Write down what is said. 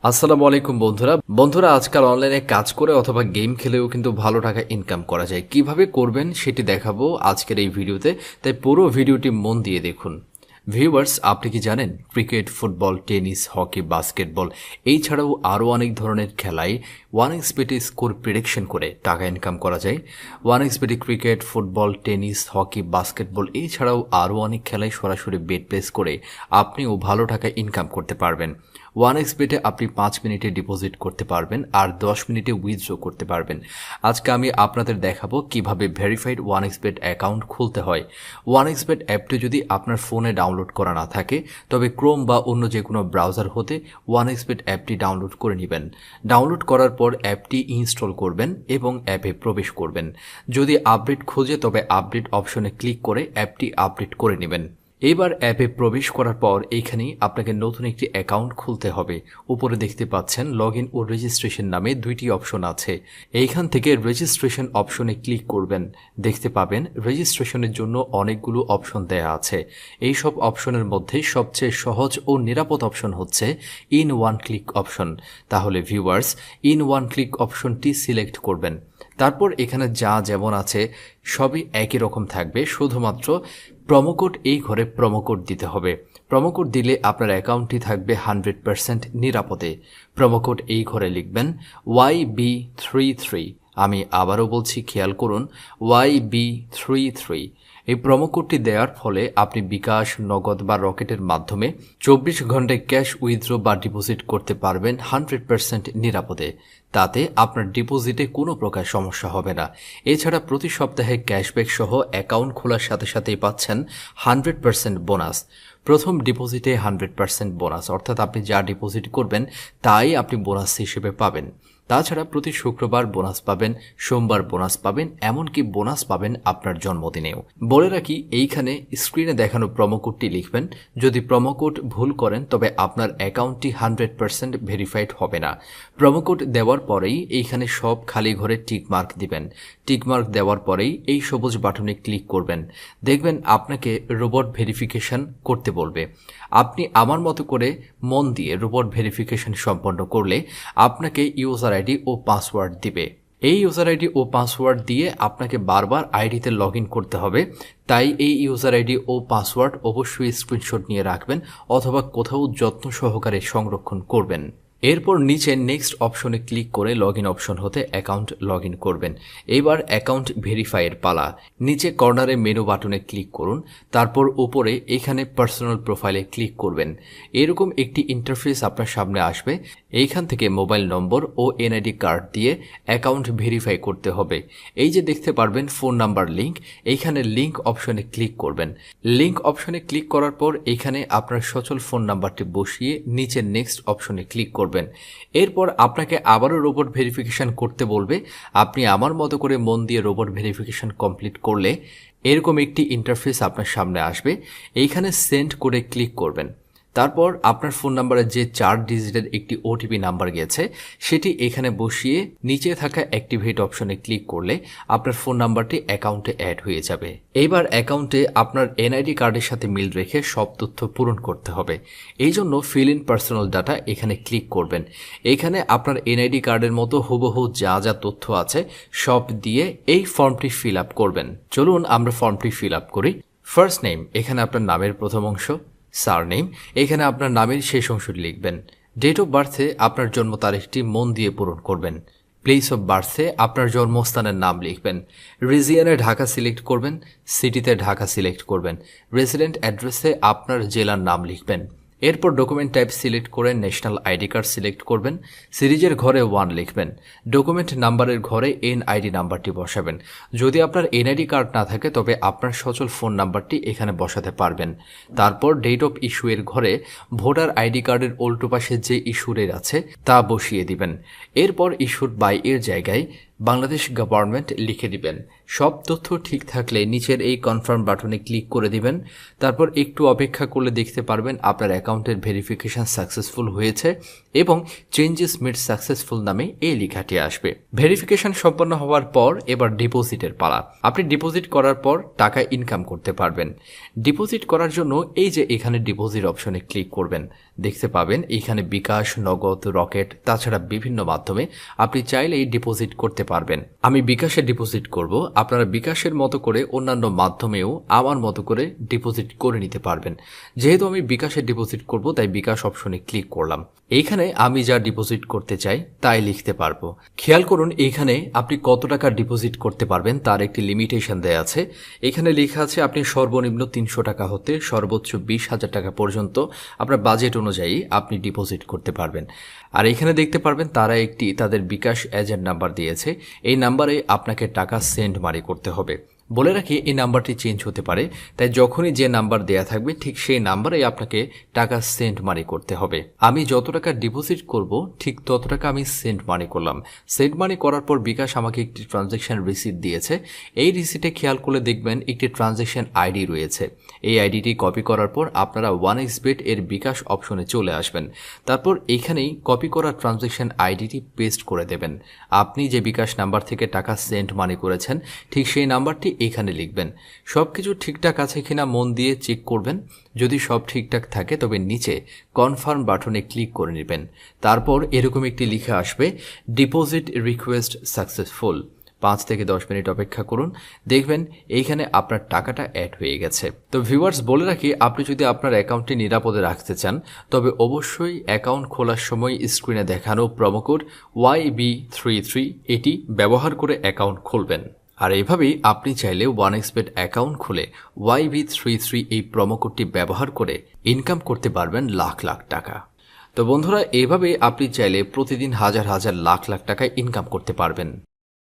আসসালামু আলাইকুম বন্ধুরা আজকাল অনলাইনে কাজ করে অথবা গেম খেলেও কিন্তু ভালো টাকা ইনকাম করা যায়। কিভাবে করবেন সেটি দেখাবো আজকের এই ভিডিওতে, তাই পুরো ভিডিওটি মন দিয়ে দেখুন। ভিউয়ার্স, আপনি কি জানেন cricket, football, tennis, hockey, basketball এই ছাড়াও আরও অনেক ধরনের খেলায় 1xBet স্কোর প্রেডিকশন করে টাকা ইনকাম করা যায়। 1xBet cricket, football, tennis, hockey, basketball এই ছাড়াও আরও অনেক খেলায় সরাসরি বেট প্লেস করে আপনিও ভালো টাকা ইনকাম করতে পারবেন। 1xBet আপনি 5 মিনিটে ডিপোজিট করতে পারবেন আর 10 মিনিটে উইথড্র করতে পারবেন। আজকে আমি আপনাদের দেখাবো কিভাবে ভেরিফাইড 1xBet অ্যাকাউন্ট খুলতে হয়। 1xBet অ্যাপটি যদি আপনার ফোনে ডাউনলোড করা না থাকে তবে ক্রোম বা অন্য যে কোনো ব্রাউজার হতে 1xBet অ্যাপটি ডাউনলোড করে নেবেন। ডাউনলোড করার পর অ্যাপটি ইনস্টল করবেন এবং অ্যাপে প্রবেশ করবেন। যদি আপডেট খোঁজে তবে আপডেট অপশনে ক্লিক করে অ্যাপটি আপডেট করে নেবেন। এবার অ্যাপে প্রবেশ করার পর এইখানেই আপনাকে নতুন একটি অ্যাকাউন্ট খুলতে হবে। উপরে দেখতে পাচ্ছেন লগ ইন ও রেজিস্ট্রেশন নামে দুইটি অপশন আছে। এইখান থেকে রেজিস্ট্রেশন অপশনে ক্লিক করবেন। দেখতে পাবেন রেজিস্ট্রেশনের জন্য অনেকগুলো অপশন দেয়া আছে। এই সব অপশনের মধ্যে সবচেয়ে সহজ ও নিরাপদ অপশন হচ্ছে ইন ওয়ান ক্লিক অপশন। তাহলে ভিউয়ার্স, ইন ওয়ান ক্লিক অপশনটি সিলেক্ট করবেন। তারপর এখানে যা যেমন আছে সবই একই রকম থাকবে, শুধুমাত্র প্রোমোকোড এই ঘরে প্রোমোকোড দিতে হবে। প্রোমোকোড দিলে আপনার অ্যাকাউন্টটি থাকবে 100% নিরাপদে। প্রোমোকোড এই ঘরে লিখবেন YB33। আমি আবারও বলছি, খেয়াল করুন, YB33। এই প্রোমোকোডটি দেওয়ার ফলে আপনি বিকাশ, নগদ বা রকেটের মাধ্যমে 24 ঘন্টায় ক্যাশ উইথড্র বা ডিপোজিট করতে পারবেন 100% নিরাপদে। তাতে আপনার ডিপোজিটে কোনো প্রকার সমস্যা হবে না। এছাড়া প্রতি সপ্তাহে ক্যাশব্যাক সহ অ্যাকাউন্ট খোলার সাথে সাথেই পাচ্ছেন 100% বোনাস। প্রথম ডিপোজিটে 100% বোনাস, অর্থাৎ আপনি যা ডিপোজিট করবেন তাই আপনি বোনাস হিসেবে পাবেন। তাছাড়া প্রতি শুক্রবার বোনাস পাবেন, সোমবার বোনাস পাবেন, এমনকি বোনাস পাবেন আপনার জন্মদিনেও। বলে রাখি, এইখানে স্ক্রিনে দেখানো প্রোমোকোডটি লিখবেন। যদি প্রোমোকোড ভুল করেন তবে আপনার অ্যাকাউন্টটি 100% ভেরিফাইড হবে না। প্রোমোকোড দেওয়ার পরেই এইখানে সব খালি ঘরে টিকমার্ক দিবেন। টিকমার্ক দেওয়ার পরেই এই সবুজ বাটনে ক্লিক করবেন। দেখবেন আপনাকে রোবট ভেরিফিকেশন করতে বলবে। আপনি আমার মতো করে মন দিয়ে রোবট ভেরিফিকেশন সম্পন্ন করলে আপনাকে ইউজার আইডি ও পাসওয়ার্ড দিবে। এই ইউজার আইডি ও পাসওয়ার্ড দিয়ে আপনাকে বারবার আইডিতে লগ ইন করতে হবে। তাই এই ইউজার আইডি ও পাসওয়ার্ড অবশ্যই স্ক্রিনশট নিয়ে রাখবেন অথবা কোথাও যত্ন সহকারে সংরক্ষণ করবেন। এরপর নিচে নেক্সট অপশনে ক্লিক করে লগ ইন অপশন হতে অ্যাকাউন্ট লগ ইন করবেন। এবার অ্যাকাউন্ট ভেরিফাইয়ের পালা। নিচে কর্নারে মেনু বাটনে ক্লিক করুন। তারপর উপরে এখানে পার্সোনাল প্রোফাইলে ক্লিক করবেন। এরকম একটি ইন্টারফেস আপনার সামনে আসবে। এইখান থেকে মোবাইল নম্বর ও এনআইডি কার্ড দিয়ে অ্যাকাউন্ট ভেরিফাই করতে হবে। এই যে দেখতে পারবেন ফোন নাম্বার লিঙ্ক, এইখানে লিঙ্ক অপশনে ক্লিক করবেন। লিঙ্ক অপশনে ক্লিক করার পর এখানে আপনার সচল ফোন নাম্বারটি বসিয়ে নিচে নেক্সট অপশনে ক্লিক করবেন। এরপর আপনাকে আবারও রোবট ভেরিফিকেশন করতে বলবে। আপনি আমার মতো করে মন দিয়ে রোবট ভেরিফিকেশন কমপ্লিট করলে এরকম একটি ইন্টারফেস আপনার সামনে আসবে। এইখানে সেন্ড করে ক্লিক করবেন। তারপর আপনার ফোন নাম্বারে যে 4 ডিজিটের একটি ওটিপি নাম্বার গেছে সেটি এখানে বসিয়ে নিচে থাকা অ্যাক্টিভেট অপশনে ক্লিক করলে আপনার ফোন নাম্বারটি অ্যাকাউন্টে অ্যাড হয়ে যাবে। এইবার অ্যাকাউন্টে আপনার এনআইডি কার্ডের সাথে মিল রেখে সব তথ্য পূরণ করতে হবে। এই জন্য ফিল ইন পার্সোনাল ডাটা এখানে ক্লিক করবেন। এখানে আপনার এনআইডি কার্ডের মতো হুবহু যা যা তথ্য আছে সব দিয়ে এই ফর্মটি ফিল আপ করবেন। চলুন আমরা ফর্মটি ফিল আপ করি। ফার্স্ট নেম, এখানে আপনার নামের প্রথম অংশ। সারনেম, এখানে আপনার নামের শেষ অংশটি লিখবেন। ডেট অফ বার্থে আপনার জন্ম তারিখটি মন দিয়ে পূরণ করবেন। প্লেস অফ বার্থে আপনার জন্মস্থানের নাম লিখবেন। রিজিয়নে ঢাকা সিলেক্ট করবেন, সিটিতে ঢাকা সিলেক্ট করবেন। রেসিডেন্ট অ্যাড্রেসে আপনার জেলার নাম লিখবেন। এরপর ডকুমেন্ট টাইপ সিলেক্ট করে ন্যাশনাল আইডি কার্ড সিলেক্ট করবেন। সিরিজের ঘরে 1 লিখবেন। ডকুমেন্ট নাম্বারের ঘরে এনআইডি নাম্বারটি বসাবেন। যদি আপনার এনআইডি কার্ড না থাকে তবে আপনার সচল ফোন নাম্বারটি এখানে বসাতে পারবেন। তারপর ডেট অফ ইস্যু এর ঘরে ভোটার আইডি কার্ডের উল্টো পাশে যে ইস্যুর আছে তা বসিয়ে দিবেন। এরপর ইস্যুড বাই এর জায়গায় বাংলাদেশ গভর্নমেন্ট লিখে দিবেন। সব তথ্য ঠিক থাকলে নিচের এই কনফার্ম বাটনে ক্লিক করে দিবেন। তারপর একটু অপেক্ষা করলে দেখতে পারবেন আপনার অ্যাকাউন্টের ভেরিফিকেশন সাকসেসফুল হয়েছে এবং চেঞ্জেস মেড সাকসেসফুল নামে এই লেখাটি আসবে। ভেরিফিকেশন সম্পন্ন হওয়ার পর এবার ডিপোজিটের পালা। আপনি ডিপোজিট করার পর টাকা ইনকাম করতে পারবেন। ডিপোজিট করার জন্য এই যে এখানে ডিপোজিট অপশনে ক্লিক করবেন, দেখতে পাবেন এখানে বিকাশ, নগদ, রকেট, তাছাড়া বিভিন্ন মাধ্যমে আপনি চাইলেই ডিপোজিট করতে পারবেন। আমি বিকাশে ডিপোজিট করব, আপনারা বিকাশের মতো করে অন্যান্য মাধ্যমেও আমার মতো করে ডিপোজিট করে নিতে পারবেন। যেহেতু আমি বিকাশে ডিপোজিট করব তাই বিকাশ অপশনে ক্লিক করলাম। এইখানে আমি যা ডিপোজিট করতে চাই তাই লিখতে পারবো। খেয়াল করুন এইখানে আপনি কত টাকা ডিপোজিট করতে পারবেন তার একটি লিমিটেশন দেয়া আছে। এখানে লেখা আছে আপনি সর্বনিম্ন 300 টাকা হতে সর্বোচ্চ 20,000 টাকা পর্যন্ত আপনার বাজেট অনুযায়ী আপনি ডিপোজিট করতে পারবেন। আর এখানে দেখতে পারবেন তারা একটি তাদের বিকাশ এজেন্ট নাম্বার দিয়েছে। এই নাম্বারে আপনাকে টাকা সেন্ড মানি করতে হবে। বলে রাখি এই নাম্বারটি চেঞ্জ হতে পারে, তাই যখনই যে নাম্বার দেয়া থাকবে ঠিক সেই নাম্বারে আপনাকে টাকা সেন্ড মানি করতে হবে। আমি যত টাকা ডিপোজিট করব ঠিক তত টাকা আমি সেন্ড মানি করলাম। সেন্ড মানি করার পর বিকাশ আমাকে একটি ট্রানজ্যাকশন রিসিট দিয়েছে। এই রিসিটে খেয়াল করলে দেখবেন একটি ট্রানজ্যাকশন আইডি রয়েছে। এই আইডিটি কপি করার পর আপনারা 1xBet এর বিকাশ অপশনে চলে আসবেন। তারপর এখানেই কপি করা ট্রানজ্যাকশন আইডিটি পেস্ট করে দেবেন। আপনি যে বিকাশ নাম্বার থেকে টাকা সেন্ড মানি করেছেন ঠিক সেই নাম্বারটি এখানে লিখবেন। সবকিছু ঠিকঠাক আছে কিনা মন দিয়ে চেক করবেন। যদি সব ঠিকঠাক থাকে তবে নিচে কনফার্ম বাটনে ক্লিক করে নেবেন। তারপর এরকম একটি লেখা আসবে, ডিপোজিট রিকোয়েস্ট সাকসেসফুল। 5 থেকে 10 মিনিট অপেক্ষা করুন, দেখবেন এইখানে আপনার টাকাটা অ্যাড হয়ে গেছে। তো ভিউয়ার্স বলে রাখি, আপনি যদি আপনার অ্যাকাউন্টটি নিরাপদে রাখতে চান তবে অবশ্যই অ্যাকাউন্ট খোলার সময় স্ক্রিনে দেখানো প্রোমোকোড YB33 এটি ব্যবহার করে অ্যাকাউন্ট খুলবেন। আর এইভাবেই আপনি চাইলে 1xBet অ্যাকাউন্ট খুলে YB33 এই প্রোমোকোডটি ব্যবহার করে ইনকাম করতে পারবেন লাখ লাখ টাকা। তো বন্ধুরা, এইভাবে আপনি চাইলে প্রতিদিন হাজার হাজার লাখ লাখ টাকা ইনকাম করতে পারবেন।